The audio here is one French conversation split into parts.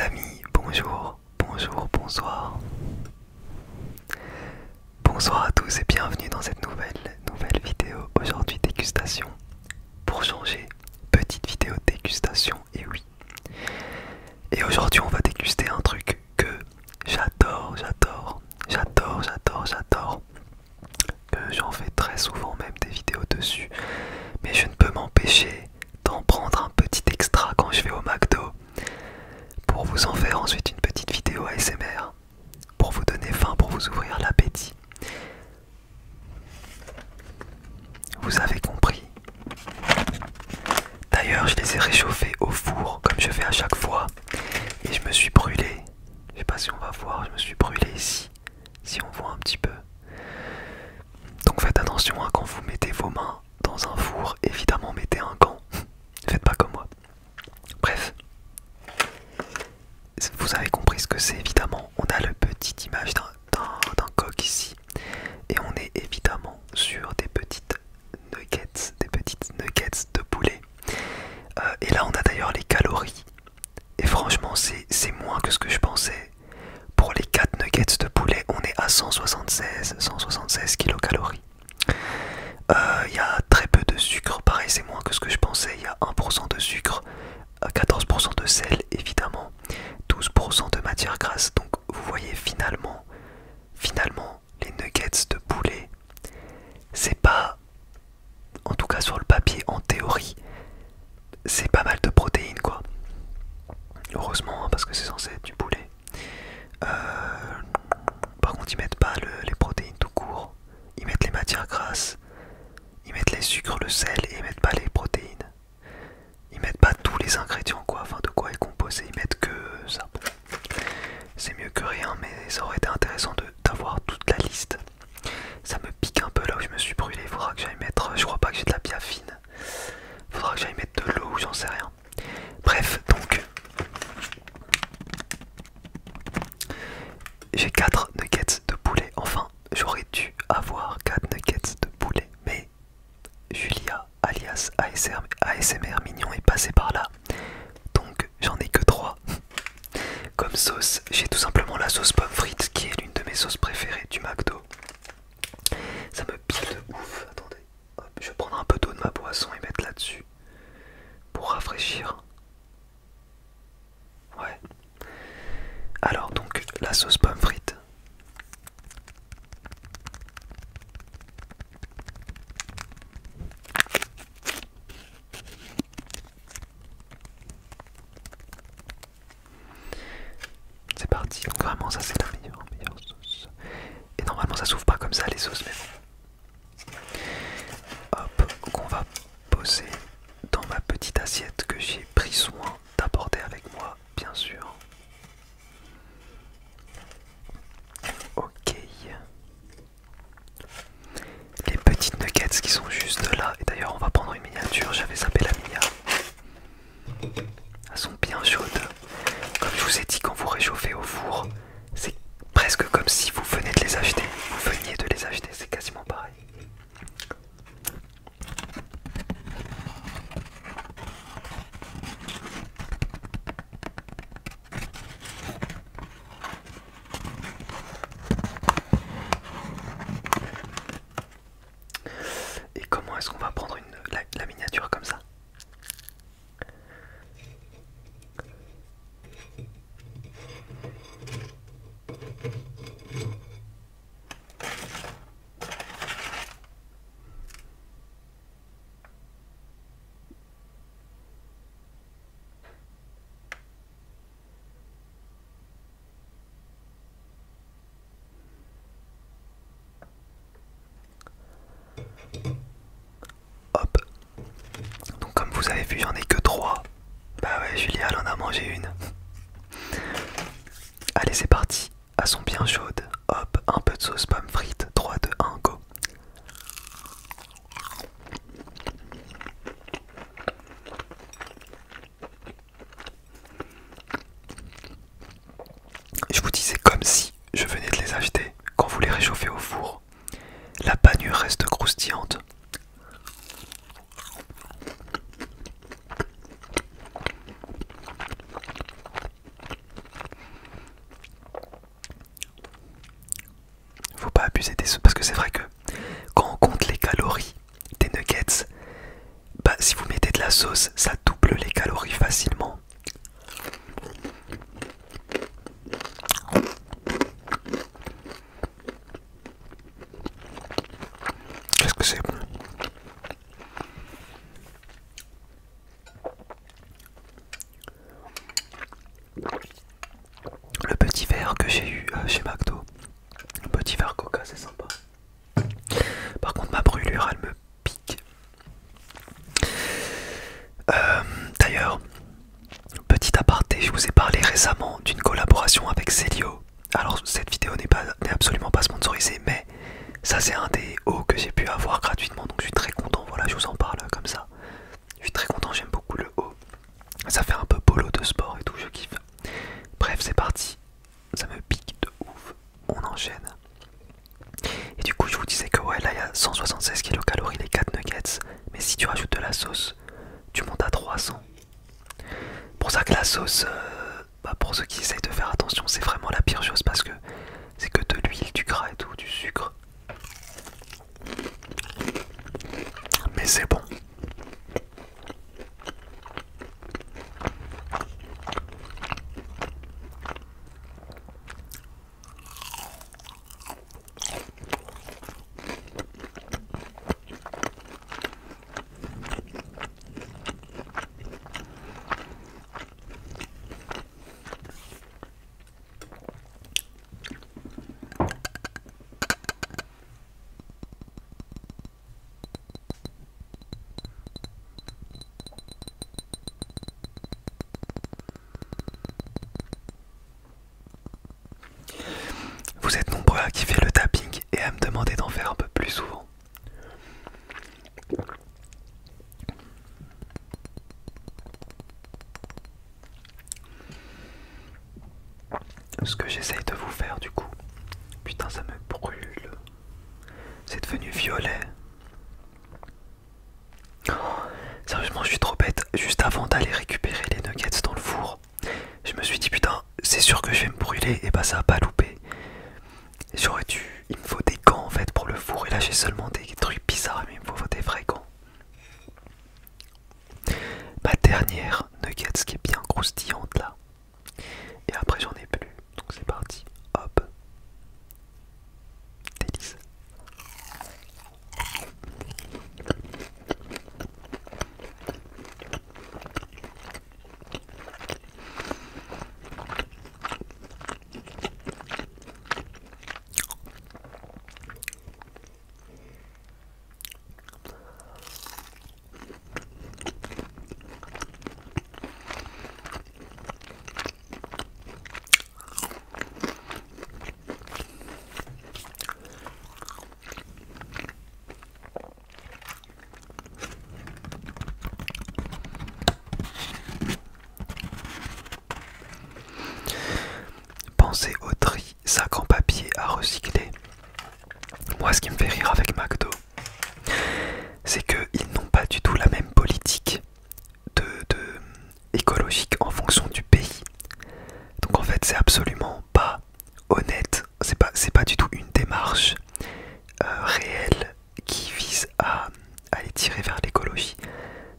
amis, bonjour, bonjour, bonsoir. Bonsoir à tous et bienvenue dans cette nouvelle vidéo. Aujourd'hui dégustation. Pour changer, petite vidéo de dégustation, et oui. Et aujourd'hui on va déguster un truc que j'adore. Que j'en fais très souvent même des vidéos dessus. Mais je ne peux m'empêcher d'en prendre un petit extra quand je vais au McDo. Pour vous en faire ensuite une petite vidéo ASMR. Pour vous donner faim, pour vous ouvrir l'appétit. Vous avez compris. D'ailleurs, je les ai réchauffés au four, comme je fais à chaque fois. Et je me suis brûlé. Je sais pas si on va voir, je me suis brûlé ici. Si on voit un petit peu. Donc faites attention hein, quand vous mettez vos mains dans un four. Évidemment, mettez un gant. Faites pas comme moi. Bref. Vous avez compris ce que c'est évidemment. On a le petite image d'un coq ici. Et on est évidemment sur des petites nuggets de poulet. Et là on a d'ailleurs les calories. Et franchement c'est moins que ce que je pensais. Pour les 4 nuggets de poulet on est à 176 kilocalories. Il y a très peu de sucre, pareil c'est moins que ce que je pensais. Il y a 1% de sucre, 14% de sel évidemment, 12% de matière grasse. Donc vous voyez finalement les nuggets de poulet, c'est pas, en tout cas sur le papier, en théorie, c'est pas mal de protéines quoi. Heureusement hein, parce que c'est censé être du poulet. Par contre ils mettent pas les protéines tout court. Ils mettent les matières grasses, ils mettent les sucres, le sel et ils mettent pas les protéines. Ils mettent pas tous les ingrédients quoi, enfin de quoi est composé, ils mettent que ça. Bon. C'est mieux que rien mais ça aurait été intéressant d'avoir toute la liste. Ça me pique un peu là où je me suis brûlé, il faudra que j'aille mettre, je crois pas que j'ai de la biafine. Faudra que j'aille mettre de l'eau ou j'en sais rien. Bref, donc j'ai 4 nuggets de poulet. Enfin, j'aurais dû avoir 4 nuggets de poulet. Mais Julia, alias ASMR Mignon, est passée par là. Donc j'en ai que 3. Comme sauce, j'ai tout simplement la sauce pomme frite qui est l'une de mes sauces préférées du McDo. Ça me pique de ouf. Attendez, hop, je vais prendre un peu d'eau de ma boisson et mettre là-dessus pour rafraîchir. Ouais. Alors donc la sauce pomme frite. C'est parti. Donc vraiment ça c'est la meilleure sauce. Et normalement ça s'ouvre pas comme ça les sauces mais bon. Hop, qu'on va poser dans ma petite assiette que j'ai pris soin d'apporter avec moi, bien sûr. Ok. Les petites nuggets qui sont juste là. Et d'ailleurs on va prendre une miniature, j'avais zappé la mia. Elles sont bien chaudes. Comme je vous ai dit, quand vous réchauffez au four, c'est presque comme si vous venez de les acheter. Vous veniez de les acheter, c'est quasiment pareil. Et comment est-ce qu'on va prendre la miniature comme ça? Hop. Donc comme vous avez vu, j'en ai que 3. Bah ouais, Julia, elle en a mangé une. Allez, c'est parti. Elles sont bien chaudes. Hop, un peu de sauce pomme frite. 3, 2, 1, go. Je vous dis, c'est comme si je venais de les acheter quand vous les réchauffez au four. La panure reste croustillante. abuser des sauces. Parce que c'est vrai que quand on compte les calories des nuggets, bah si vous mettez de la sauce, ça double les calories facilement. Qu'est-ce que c'est bon? Le petit verre que j'ai eu chez McDo, le petit verre Coca, c'est sympa. Par contre, ma brûlure, elle me pique. D'ailleurs, petit aparté, je vous ai parlé récemment d'une collaboration avec Célio. Alors, cette vidéo n'est absolument pas sponsorisée, mais ça, c'est un des hauts que j'ai pu avoir gratuitement, donc je suis très content. Voilà, je vous en parle comme ça. Je suis très content, j'aime beaucoup le haut. Ça fait un peu polo de sport et tout, je kiffe. Bref, c'est parti. Ça me pique de ouf. On enchaîne. Et du coup, je vous disais que ouais, là, il y a 176 kilocalories les 4 nuggets. Mais si tu rajoutes de la sauce, tu montes à 300. Pour ça que la sauce, bah pour ceux qui essayent de faire attention, c'est vraiment la pire chose parce que c'est que de l'huile, du gras et tout, du sucre. Mais c'est bon. Vous êtes nombreux à kiffer le tapping et à me demander d'en faire un peu plus souvent. Ce que j'essaye de vous faire du coup, putain ça me brûle, c'est devenu violet. Oh, sérieusement je suis trop bête, juste avant d'aller récupérer les nuggets dans le four, je me suis dit putain c'est sûr que je vais me brûler et bah ça a pas loupé. J'aurais dû, il me faut des gants en fait pour le four et là j'ai seulement des trucs bizarres mais il me faut des vrais gants. Ma dernière nuggets qui est bien croustillante là. Et après j'en ai plus, donc c'est parti, hop. Délice. Pensez au tri, sac en papier à recycler. Moi ce qui me fait rire avec McDo, c'est qu'ils n'ont pas du tout la même politique écologique en fonction du pays. Donc en fait c'est absolument pas honnête, c'est pas du tout une démarche réelle qui vise à les tirer vers l'écologie.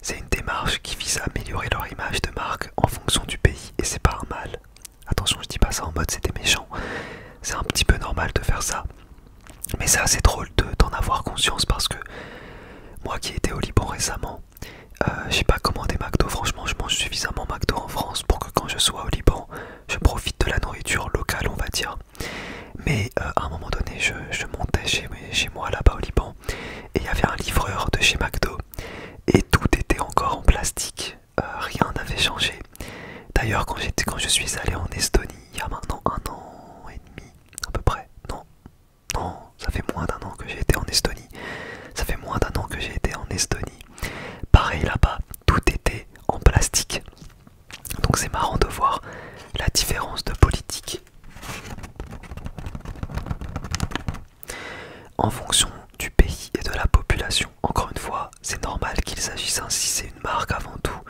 C'est une démarche qui vise à améliorer leur image de marque en fonction du pays et c'est pas un mal. Attention, je dis pas ça en mode c'était méchant, c'est un petit peu normal de faire ça. Mais c'est assez drôle d'en avoir conscience parce que moi qui étais au Liban récemment, j'ai pas commandé McDo, franchement je mange suffisamment McDo en France pour que quand je sois au Liban, je profite de la nourriture locale on va dire. Mais à un moment donné je montais chez moi là-bas au Liban et il y avait un livreur de chez McDo et tout était encore en plastique, rien n'avait changé. D'ailleurs quand je suis allé en Estonie il y a maintenant 1 an et demi à peu près, non, ça fait moins d'1 an que j'ai été en Estonie. Ça fait moins d'1 an que j'ai été en Estonie. Pareil là-bas, tout était en plastique. Donc c'est marrant de voir la différence de politique. En fonction du pays et de la population. Encore une fois, c'est normal qu'ils agissent ainsi, c'est une marque avant tout.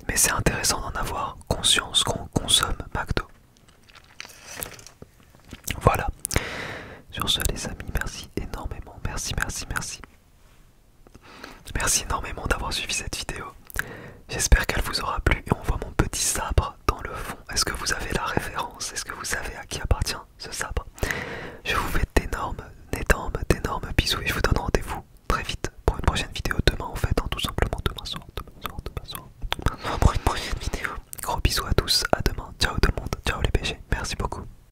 Mais c'est intéressant d'en avoir conscience quand on consomme McDo. Voilà. Sur ce les amis, merci. Merci énormément d'avoir suivi cette vidéo. J'espère qu'elle vous aura plu et on voit mon petit sabre dans le fond. Est-ce que vous avez la référence? Est-ce que vous savez à qui